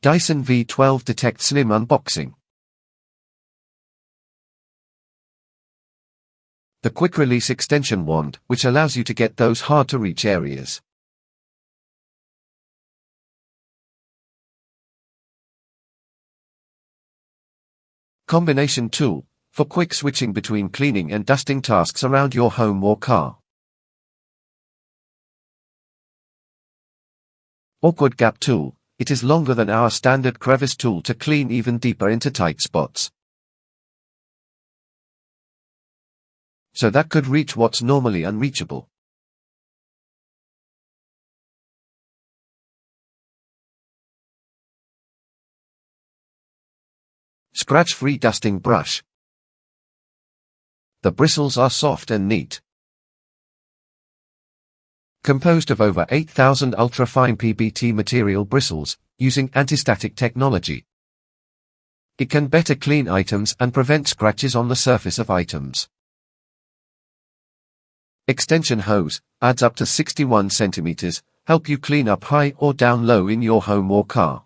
Dyson V12 Detect Slim Unboxing. The quick-release extension wand, which allows you to get those hard-to-reach areas. Combination tool, for quick switching between cleaning and dusting tasks around your home or car. Awkward gap tool, it is longer than our standard crevice tool to clean even deeper into tight spots. So that could reach what's normally unreachable. Scratch-free dusting brush. The bristles are soft and neat. Composed of over 8,000 ultra-fine PBT material bristles, using anti-static technology. It can better clean items and prevent scratches on the surface of items. Extension hose, adds up to 61 centimeters, help you clean up high or down low in your home or car.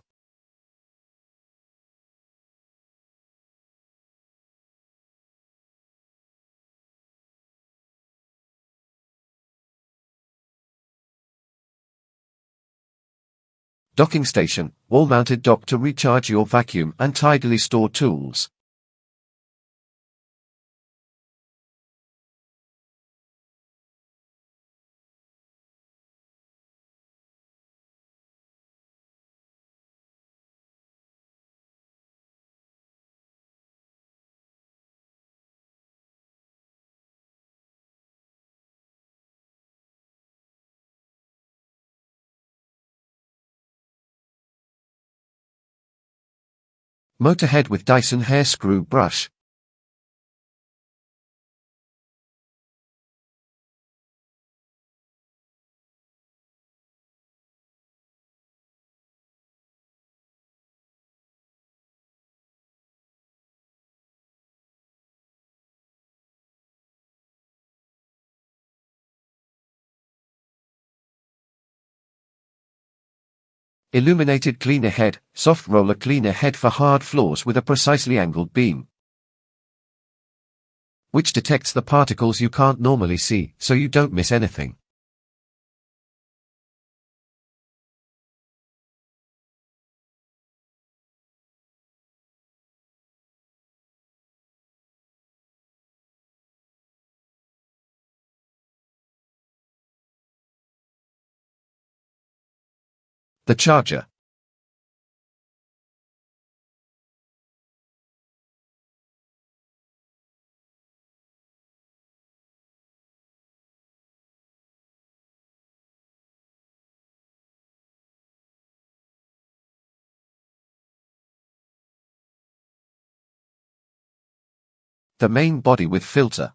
Docking station, wall-mounted dock to recharge your vacuum and tidily store tools. Motor head with Dyson hair screw brush. Illuminated cleaner head, soft roller cleaner head for hard floors with a precisely angled beam, which detects the particles you can't normally see, so you don't miss anything. The charger. The main body with filter.